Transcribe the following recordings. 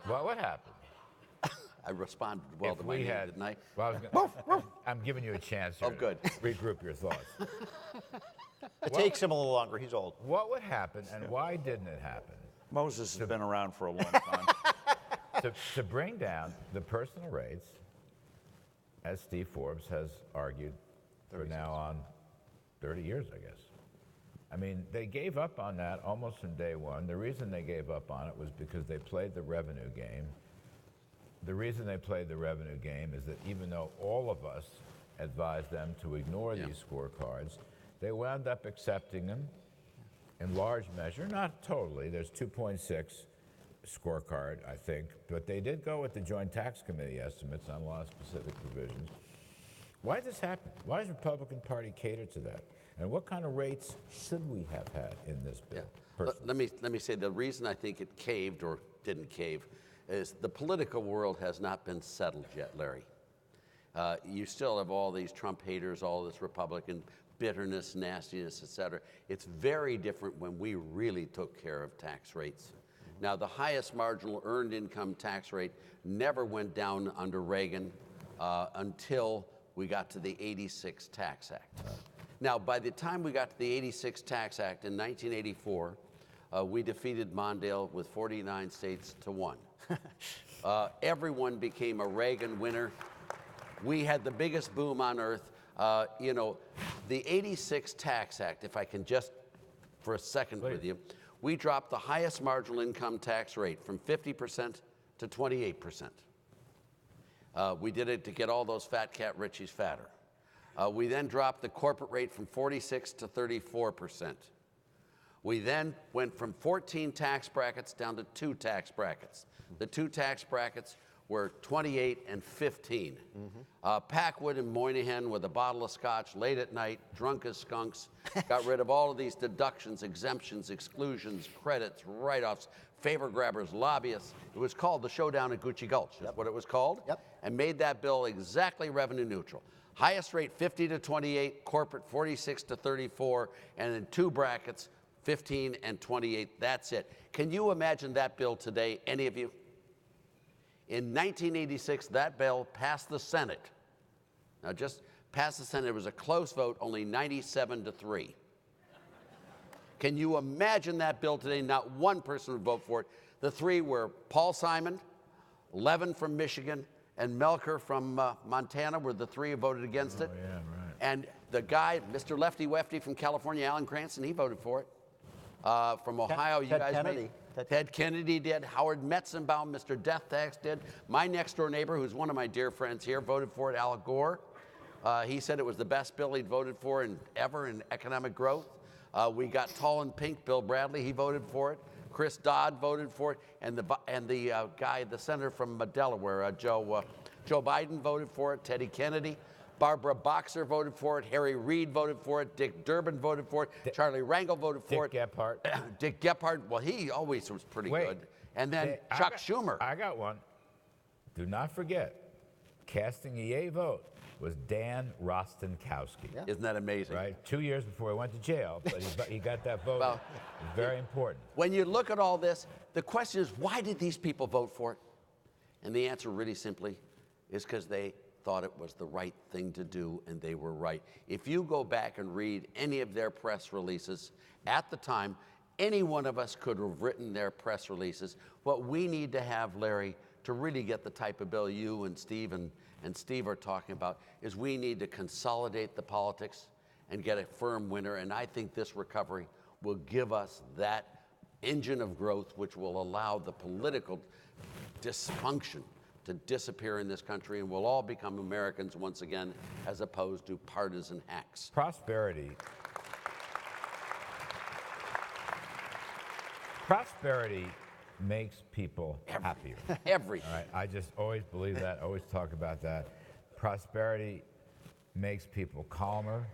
What would happen I responded well if to my we name, had? didn't I? Well, I'm giving you a chance here Oh, good. to regroup your thoughts. It takes him a little longer. He's old. What would happen, and why didn't it happen? Moses has been around for a long time. To bring down the personal rates, as Steve Forbes has argued for now on 30 years, I guess. I mean, they gave up on that almost from day one. The reason they gave up on it was because they played the revenue game. The reason they played the revenue game is that even though all of us advised them to ignore these scorecards, they wound up accepting them in large measure, not totally. There's 2.6 scorecard, I think, but they did go with the Joint Tax Committee estimates on a lot of specific provisions. Why did this happen? Why does the Republican Party cater to that? And what kind of rates should we have had in this bill? Let me say the reason I think it caved or didn't cave is the political world has not been settled yet, Larry. You still have all these Trump haters, all this Republican bitterness, nastiness, et cetera. It's very different when we really took care of tax rates. Now, the highest marginal earned income tax rate never went down under Reagan until we got to the 86 Tax Act. Now, by the time we got to the 86 Tax Act in 1984, we defeated Mondale with 49 states to 1. Everyone became a Reagan winner. We had the biggest boom on earth. The 86 Tax Act, if I can just for a second with you, we dropped the highest marginal income tax rate from 50% to 28%. We did it to get all those fat cat richies fatter. We then dropped the corporate rate from 46 to 34%. We then went from 14 tax brackets down to 2 tax brackets. The 2 tax brackets were 28 and 15. Packwood and Moynihan with a bottle of scotch late at night, drunk as skunks, got rid of all of these deductions, exemptions, exclusions, credits, write-offs, favor grabbers, lobbyists. It was called the Showdown at Gucci Gulch, is what it was called, and made that bill exactly revenue neutral. Highest rate 50 to 28, corporate 46 to 34, and in 2 brackets, 15 and 28. That's it. Can you imagine that bill today, any of you? In 1986, that bill passed the Senate. Now, just passed the Senate. It was a close vote, only 97 to 3. Can you imagine that bill today? Not one person would vote for it. The 3 were Paul Simon, Levin from Michigan, and Melker from Montana were the 3 who voted against it. Yeah, right. And the guy, Mr. Lefty Wefty from California, Alan Cranston, he voted for it. From Ohio, you Ted guys Kennedy. Ted Kennedy did. Howard Metzenbaum, Mr. Death Tax did. My next door neighbor, who's one of my dear friends here, voted for it, Al Gore. He said it was the best bill he'd voted for ever in economic growth. We got tall and pink, Bill Bradley, he voted for it. Chris Dodd voted for it. And the guy, the senator from Delaware, Joe Biden voted for it. Teddy Kennedy. Barbara Boxer voted for it. Harry Reid voted for it. Dick Durbin voted for it. Charlie Rangel voted for Dick it. Gephardt. Dick Gephardt, well, he always was pretty good. And then Chuck Schumer. I got one. Do not forget, casting a yay vote was Dan Rostenkowski. Yeah. Isn't that amazing? Right? 2 years before he went to jail, but he got that vote. Well, It was very important. When you look at all this, the question is, why did these people vote for it? And the answer really simply is because they thought it was the right thing to do, and they were right. If you go back and read any of their press releases, at the time, any one of us could have written their press releases. What we need to have, Larry, to really get the type of bill you and Steve and Steve are talking about, is we need to consolidate the politics and get a firm winner. And I think this recovery will give us that engine of growth, which will allow the political dysfunction to disappear in this country, and we'll all become Americans once again, as opposed to partisan hacks. Prosperity makes people happier. Everything. All right, I just always believe that, always talk about that. Prosperity makes people calmer.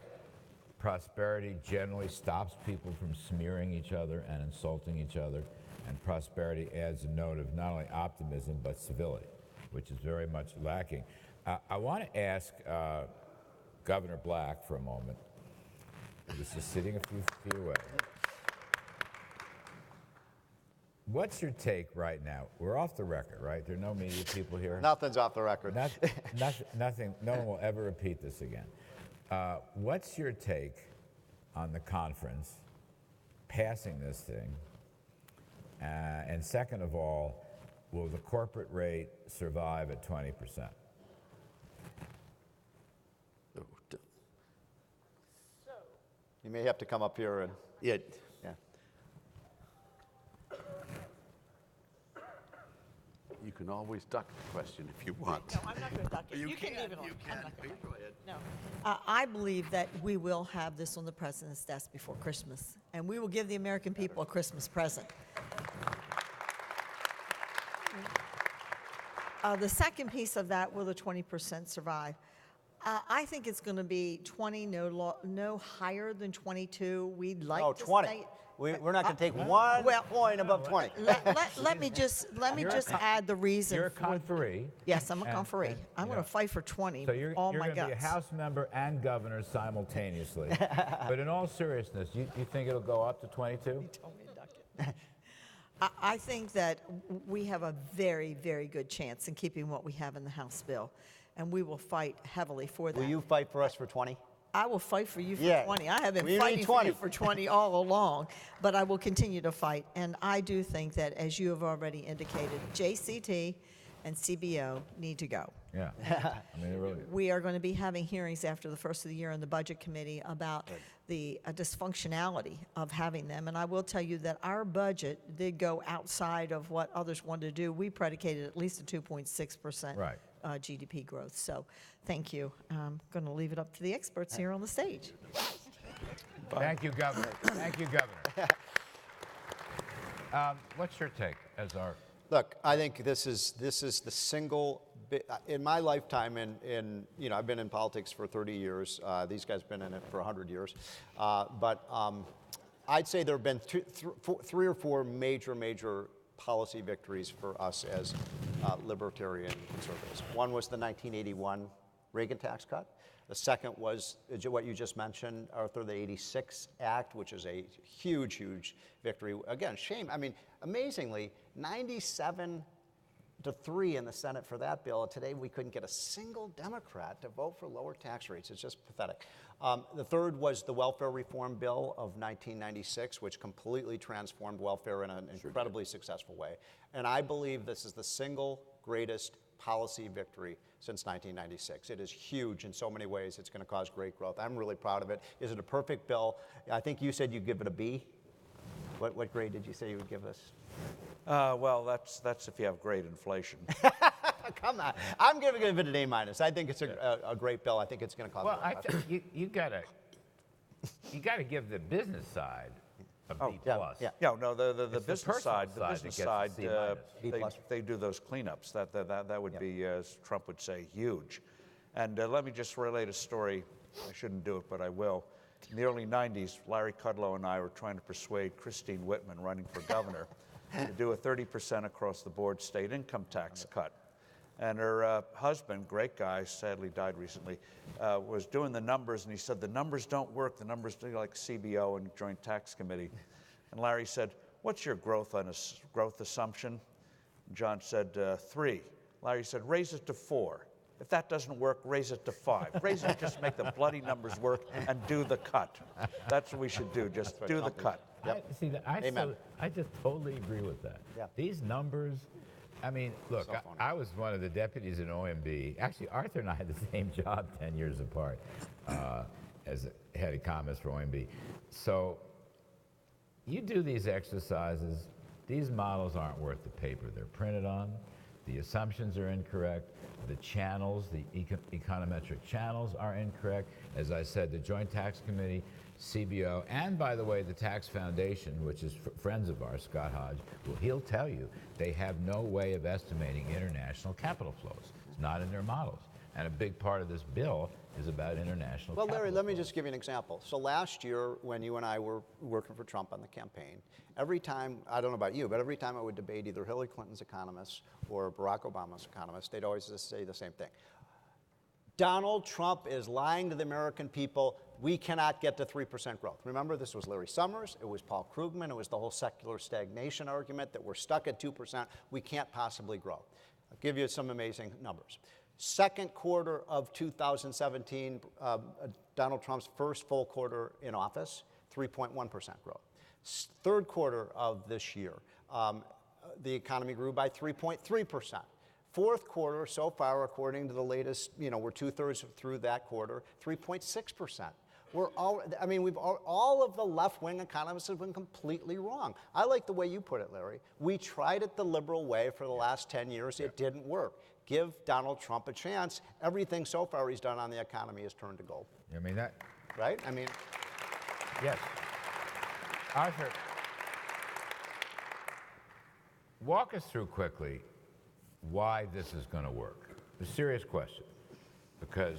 Prosperity generally stops people from smearing each other and insulting each other. And prosperity adds a note of not only optimism, but civility, which is very much lacking. I want to ask Governor Black for a moment. This is sitting a few feet away. What's your take right now? We're off the record, right? There are no media people here. Nothing's off the record. Nothing. No one will ever repeat this again. What's your take on the conference passing this thing? And second of all, will the corporate rate survive at 20%? You may have to come up here and, Yeah. yeah. You can always duck the question if you want. No, I'm not going to duck it. You can leave it on. You I'm can. not gonna Go ahead. No. I believe that we will have this on the president's desk before Christmas, and we will give the American people a Christmas present. The second piece of that, will the 20% survive? I think it's going to be 20, no higher than 22. We'd like No, to 20. stay. We're not going to take one well, point above 20. Let me just add the reason. You're a for- conferee. Yes, I'm a and- conferee. and, I'm you going know, to fight for 20. So you're all going my to be a guts. House member and governor simultaneously. But in all seriousness, you think it'll go up to 22? I think that we have a very, very good chance in keeping what we have in the House bill, and we will fight heavily for that. Will you fight for us for 20? I will fight for you for Yeah. 20. I have been We need fighting for 20. you for 20 all along, but I will continue to fight. And I do think that, as you have already indicated, JCT and CBO need to go. Yeah. I mean, it really. We are going to be having hearings after the first of the year in the Budget Committee about the dysfunctionality of having them. And I will tell you that our budget did go outside of what others wanted to do. We predicated at least a 2.6% Right. GDP growth. So thank you. I'm going to leave it up to the experts here on the stage. Thank you, Governor. Thank you, Governor. What's your take as our? Look, I think this is the single, in my lifetime, I've been in politics for 30 years. These guys have been in it for 100 years. But I'd say there have been three or four major policy victories for us as libertarian conservatives. One was the 1981 Reagan tax cut. The second was what you just mentioned, Arthur, the 86 Act, which is a huge victory. Again, shame. I mean, amazingly, 97-3 in the Senate for that bill. Today, we couldn't get a single Democrat to vote for lower tax rates. It's just pathetic. The third was the welfare reform bill of 1996, which completely transformed welfare in an incredibly successful way. And I believe this is the single greatest policy victory since 1996. It is huge in so many ways. It's going to cause great growth. I'm really proud of it. Is it a perfect bill? I think you said you'd give it a B. What grade did you say you would give us? Well, that's if you have great inflation. Come on. I'm giving it an A-. I think it's a great bill. I think it's going to cause Well, a lot of you gotta give the business side a B+. yeah. Yeah, no, the It's the business personal side, side that business gets side, the C-. they do those cleanups. That would be, as Trump would say, huge. And let me just relate a story. I shouldn't do it, but I will. In the early 90s, Larry Kudlow and I were trying to persuade Christine Whitman, running for governor, to do a 30% across the board state income tax cut. And her husband, great guy, sadly died recently, was doing the numbers, and he said, the numbers don't work. The numbers do like CBO and Joint Tax Committee. And Larry said, what's your growth assumption? And John said, 3. Larry said, raise it to 4. If that doesn't work, raise it to 5. Raise it, just make the bloody numbers work and do the cut. That's what we should do, just do the cut. Amen. I just totally agree with that. Yeah. These numbers, I mean, look, So funny. I was one of the deputies in OMB. Actually, Arthur and I had the same job 10 years apart as head of commerce for OMB. So you do these exercises, these models aren't worth the paper they're printed on. The assumptions are incorrect. The channels, the econometric channels are incorrect. As I said, the Joint Tax Committee, CBO, and by the way, the Tax Foundation, which is friends of ours, Scott Hodge, well, he'll tell you they have no way of estimating international capital flows. It's not in their models. And a big part of this bill is about international Well, capital Larry, let me flows. just give you an example. So last year, when you and I were working for Trump on the campaign, every time, I don't know about you, but every time I would debate either Hillary Clinton's economists or Barack Obama's economists, they'd always just say the same thing. Donald Trump is lying to the American people. we cannot get to 3% growth. Remember, this was Larry Summers, it was Paul Krugman, it was the whole secular stagnation argument that we're stuck at 2%, we can't possibly grow. I'll give you some amazing numbers. Second quarter of 2017, Donald Trump's first full quarter in office, 3.1% growth. Third quarter of this year, the economy grew by 3.3%. Fourth quarter, so far, according to the latest, we're 2/3 through that quarter, 3.6%. All of the left-wing economists have been completely wrong. I like the way you put it, Larry. We tried it the liberal way for the last 10 years. It didn't work. Give Donald Trump a chance. Everything so far he's done on the economy has turned to gold. I mean, that, Right? yes. Arthur, walk us through quickly why this is going to work. A serious question. Because,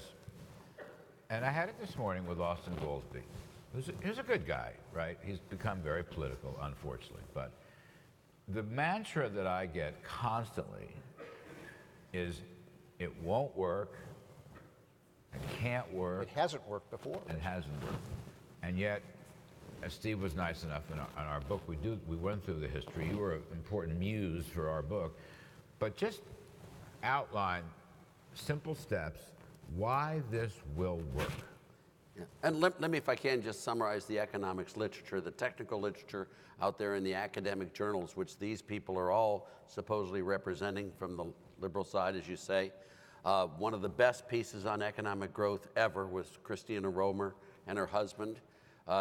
and I had it this morning with Austin Goolsbee, who's a good guy, right? He's become very political, unfortunately. But the mantra that I get constantly is it won't work, it can't work, It hasn't worked before. and it hasn't worked. And yet, as Steve was nice enough in our book, we went through the history. You were an important muse for our book. But just outline simple steps why this will work. Yeah. And let me, if I can, just summarize the economics literature, the technical literature out there in the academic journals, which these people are all supposedly representing from the liberal side, as you say. One of the best pieces on economic growth ever was Christina Romer and her husband.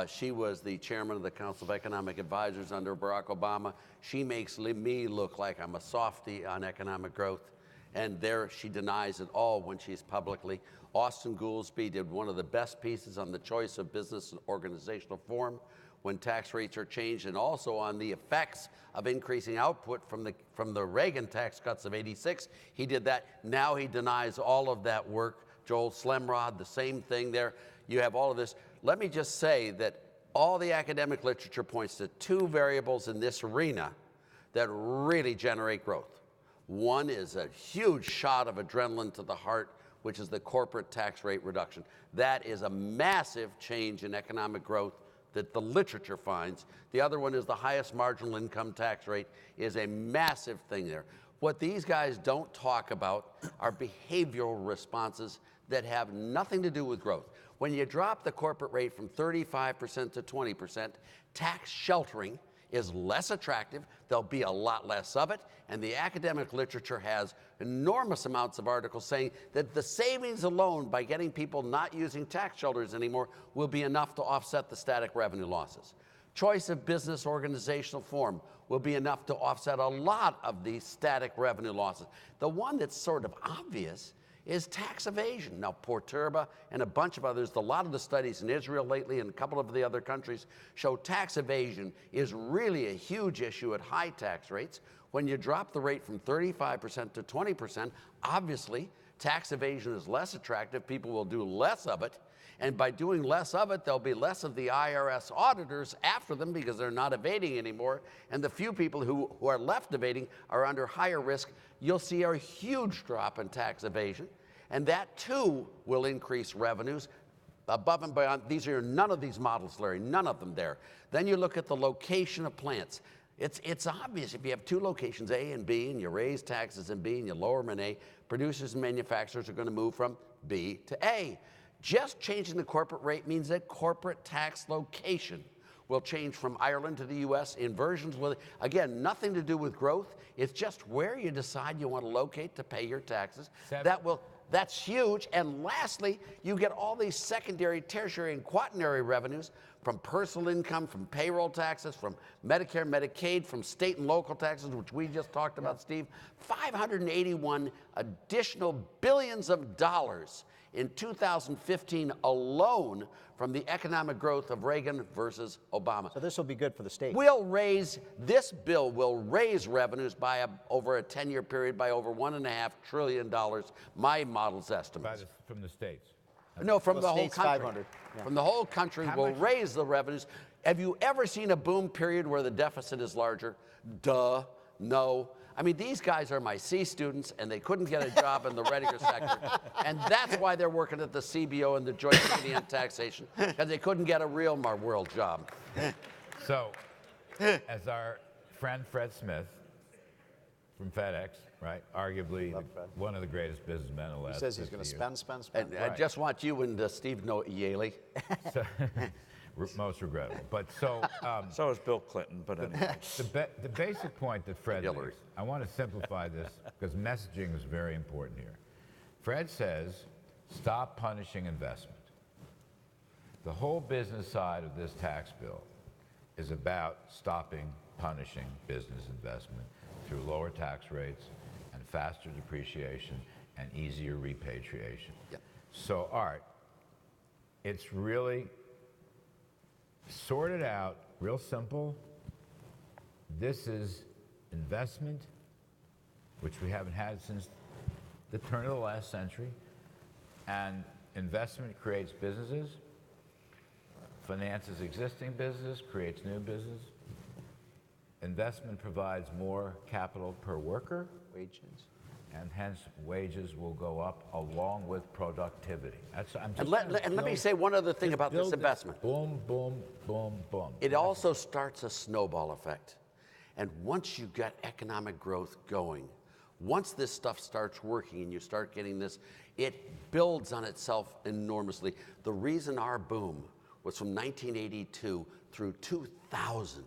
She was the chairman of the Council of Economic Advisors under Barack Obama. She makes me look like I'm a softie on economic growth. And there she denies it all when she's publicly. Austin Goolsbee did one of the best pieces on the choice of business and organizational form when tax rates are changed, and also on the effects of increasing output from the Reagan tax cuts of '86. He did that. Now he denies all of that work. Joel Slemrod, the same thing there. You have all of this. Let me just say that all the academic literature points to two variables in this arena that really generate growth. One is a huge shot of adrenaline to the heart, which is the corporate tax rate reduction. That is a massive change in economic growth that the literature finds. The other one is the highest marginal income tax rate is a massive thing there. What these guys don't talk about are behavioral responses that have nothing to do with growth. When you drop the corporate rate from 35% to 20%, tax sheltering is less attractive. There'll be a lot less of it. And the academic literature has enormous amounts of articles saying that the savings alone by getting people not using tax shelters anymore will be enough to offset the static revenue losses. Choice of business organizational form will be enough to offset a lot of these static revenue losses. The one that's sort of obvious is tax evasion. Now, Porterba and a bunch of others, a lot of the studies in Israel lately and a couple of the other countries show tax evasion is really a huge issue at high tax rates. When you drop the rate from 35% to 20%, obviously, tax evasion is less attractive. People will do less of it. And by doing less of it, there'll be less of the IRS auditors after them because they're not evading anymore. And the few people who are left evading are under higher risk. You'll see a huge drop in tax evasion. And that, too, will increase revenues above and beyond. None of these models, Larry, none of them there. Then you look at the location of plants. It's obvious if you have two locations, A and B, and you raise taxes in B and you lower them in A, producers and manufacturers are going to move from B to A. Just changing the corporate rate means that corporate tax location will change from Ireland to the U.S. Inversions will, again, nothing to do with growth. It's just where you decide you want to locate to pay your taxes. That's huge. And lastly, you get all these secondary, tertiary, and quaternary revenues from personal income, from payroll taxes, from Medicare, Medicaid, from state and local taxes, which we just talked about, Steve. 581 additional billions of dollars in 2015 alone from the economic growth of Reagan versus Obama. So this will be good for the state. This bill will raise revenues by over a 10-year period by over $1.5 trillion, my model's estimates. From the states. No, from the whole states, country. 500. Yeah. From the whole country will raise the revenues. Have you ever seen a boom period where the deficit is larger? Duh, no. I mean, these guys are my C students, and they couldn't get a job in the regular sector. And that's why they're working at the CBO and the Joint Committee on Taxation, because they couldn't get a real world job. So, as our friend Fred Smith from FedEx, right, arguably Fred. one of the greatest businessmen in the last He says he's 50 going to years. spend. And I just want you and Steve Yaley. Most regrettable. But so, So is Bill Clinton, but anyway. the basic point that Fred Hillary. makes, I want to simplify this because messaging is very important here. Fred says, stop punishing investment. The whole business side of this tax bill is about stopping punishing business investment through lower tax rates and faster depreciation and easier repatriation. Yep. So, Art, it's really sorted out, real simple. This is investment, which we haven't had since the turn of the last century. And investment creates businesses, finances existing business, creates new business. Investment provides more capital per worker, Wages. and hence wages will go up along with productivity. That's, I'm just And trying to let me build- say one other thing just about this build investment. Boom, boom, boom, boom. It also starts a snowball effect. And once you get economic growth going, once this stuff starts working and you start getting this, it builds on itself enormously. The reason our boom was from 1982 through 2000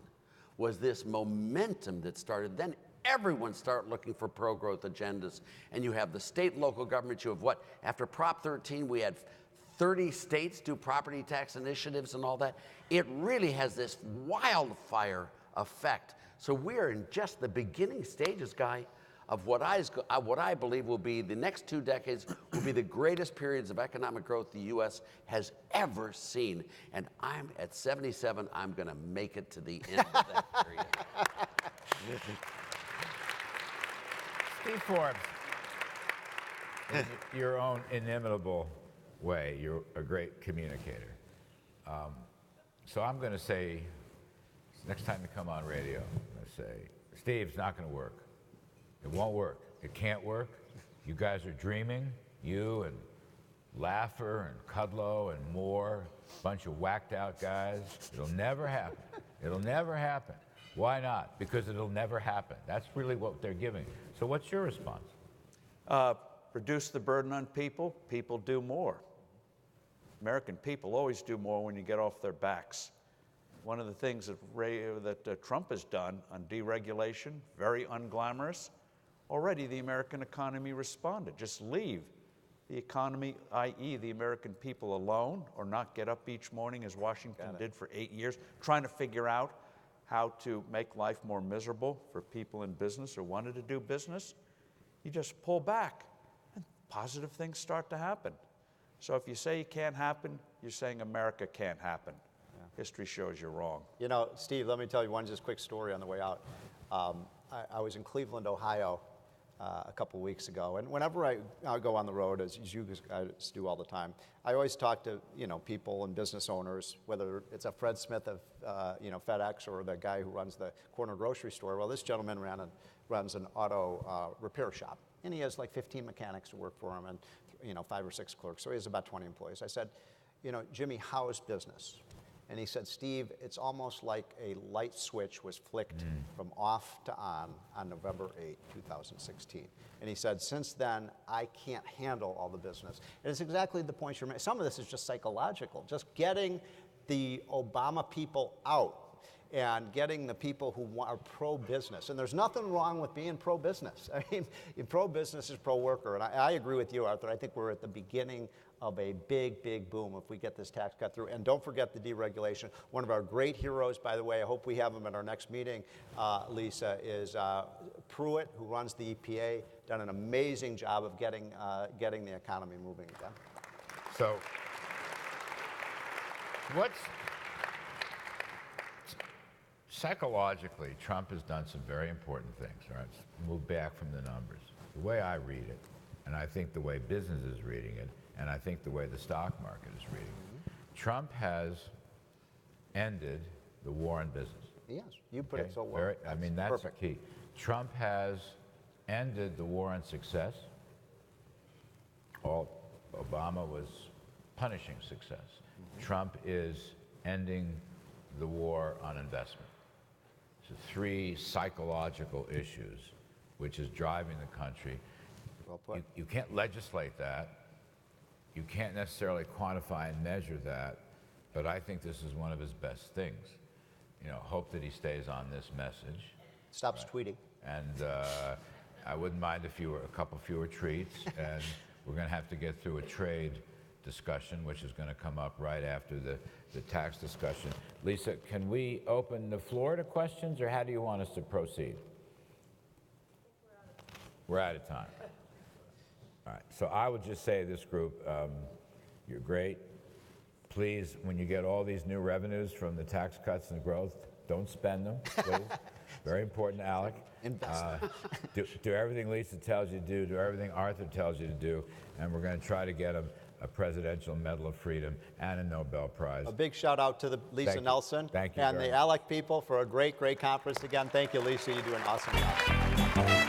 was this momentum that started. Then everyone started looking for pro-growth agendas. And you have the state and local governments. You have what? After Prop 13, we had 30 states do property tax initiatives and all that. It really has this wildfire effect. So we're in just the beginning stages, Guy, of what I believe will be the next 2 decades will be the greatest periods of economic growth the U.S. has ever seen. And I'm at 77, I'm going to make it to the end of that period. Steve Forbes, in your own inimitable way, you're a great communicator. So I'm going to say, next time you come on radio, I'm going to say, Steve, it's not going to work. It won't work. It can't work. You guys are dreaming, you and Laffer and Kudlow and Moore, a bunch of whacked out guys. It'll never happen. It'll never happen. Why not? Because it'll never happen. That's really what they're giving. So what's your response? Reduce the burden on people, people do more. American people always do more when you get off their backs. One of the things that Trump has done on deregulation, very unglamorous, already the American economy responded. Just leave the economy, i.e. the American people, alone, or not get up each morning as Washington did for 8 years, trying to figure out how to make life more miserable for people in business or wanted to do business. You just pull back and positive things start to happen. So if you say it can't happen, you're saying America can't happen. History shows you're wrong. You know, Steve, let me tell you one just quick story on the way out. I was in Cleveland, Ohio a couple weeks ago, and whenever I go on the road, as you guys do all the time, I always talk to people and business owners, whether it's a Fred Smith of FedEx or the guy who runs the corner grocery store. Well, this gentleman runs an auto repair shop, and he has like 15 mechanics who work for him, and 5 or 6 clerks. So he has about 20 employees. I said, Jimmy, how is business? And he said, Steve, it's almost like a light switch was flicked from off to on November 8, 2016. And he said, since then, I can't handle all the business. And it's exactly the point you're making. Some of this is just psychological, just getting the Obama people out and getting the people who are pro-business. And there's nothing wrong with being pro-business. I mean, pro-business is pro-worker. And I agree with you, Arthur. I think we're at the beginning of a big, big boom if we get this tax cut through. And don't forget the deregulation. One of our great heroes, by the way, I hope we have him at our next meeting, Lisa, is Pruitt, who runs the EPA, done an amazing job of getting the economy moving again. So, psychologically, Trump has done some very important things. All right, let's move back from the numbers. The way I read it, and I think the way business is reading it, and I think the way the stock market is reading it, Trump has ended the war on business. Yes, you put it so well. I mean, that's perfect. key. Trump has ended the war on success. Obama was punishing success. Trump is ending the war on investment. So 3 psychological issues which is driving the country. Well put. You can't legislate that. You can't necessarily quantify and measure that, but I think this is one of his best things. You know, hope that he stays on this message. Stops tweeting. And I wouldn't mind a couple fewer treats, and we're going to have to get through a trade discussion, which is going to come up right after the tax discussion. Lisa, can we open the floor to questions, or how do you want us to proceed? We're out of time. All right, so I would just say to this group, you're great. Please, when you get all these new revenues from the tax cuts and growth, don't spend them, please. Very important, Alec. Invest. Do everything Lisa tells you to do everything Arthur tells you to do, and we're going to try to get him a Presidential Medal of Freedom and a Nobel Prize. A big shout out to the Lisa Thank you. Nelson Thank you and very the much. ALEC people for a great, great conference again. Thank you, Lisa. You do an awesome job.